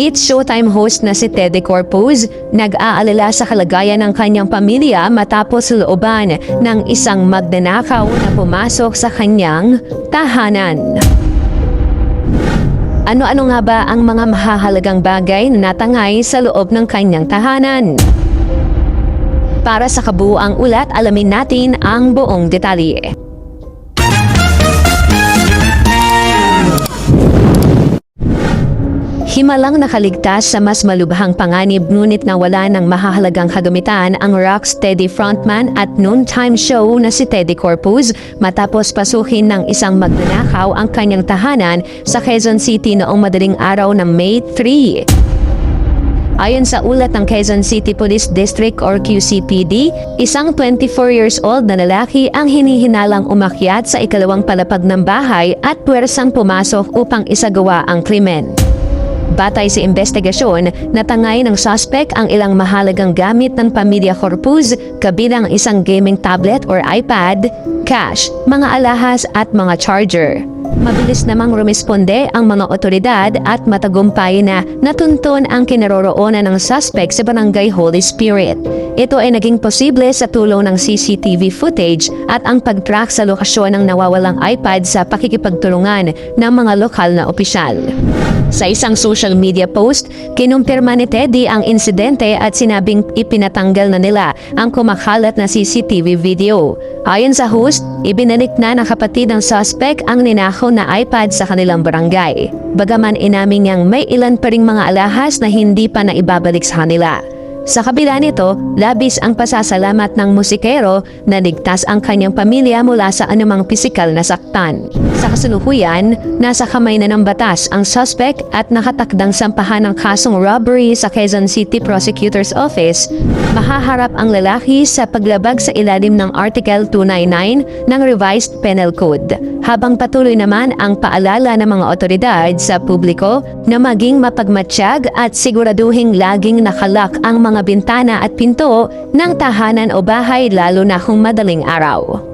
It's Showtime host na si Teddy Corpuz nag-aalala sa kalagayan ng kanyang pamilya matapos looban ng isang magnanakaw na pumasok sa kanyang tahanan. Ano-ano nga ba ang mga mahahalagang bagay na natangay sa loob ng kanyang tahanan? Para sa kabuuang ulat, alamin natin ang buong detalye. Himalang nakaligtas sa mas malubhang panganib ngunit nawala ng mahahalagang kagumitan ang Rocksteady frontman at noontime show na si Teddy Corpuz matapos pasukin ng isang magnanakaw ang kanyang tahanan sa Quezon City noong madaling araw ng May 3. Ayon sa ulat ng Quezon City Police District or QCPD, isang 24 years old na lalaki ang hinihinalang umakyat sa ikalawang palapag ng bahay at puwersang pumasok upang isagawa ang krimen. Batay sa investigasyon, natangay ng suspect ang ilang mahalagang gamit ng pamilya Corpuz, kabilang isang gaming tablet or iPad, cash, mga alahas at mga charger. Mabilis namang rumisponde ang mga otoridad at matagumpay na natuntun ang kinaroroonan ng suspect sa barangay Holy Spirit. Ito ay naging posible sa tulong ng CCTV footage at ang pag-track sa lokasyon ng nawawalang iPad sa pakikipagtulungan ng mga lokal na opisyal. Sa isang social media post, kinumpirma ni Teddy ang insidente at sinabing ipinatanggal na nila ang kumakalat na CCTV video. Ayon sa host, ibinalik na ng kapatid ng suspect ang ninakaw na iPad sa kanilang barangay. Bagaman inamin niyang may ilan pa ring mga alahas na hindi pa naibabalik sa kanila. Sa kabila nito, labis ang pasasalamat ng musikero na ligtas ang kanyang pamilya mula sa anumang pisikal na saktan. Sa kasalukuyan, nasa kamay na ng batas ang suspect at nakatakdang sampahan ng kasong robbery sa Quezon City Prosecutor's Office. Mahaharap ang lalaki sa paglabag sa ilalim ng Article 299 ng Revised Penal Code. Habang patuloy naman ang paalala ng mga otoridad sa publiko na maging mapagmatsyag at siguraduhing laging nakalak ang mga bintana at pinto ng tahanan o bahay lalo na kung madaling araw.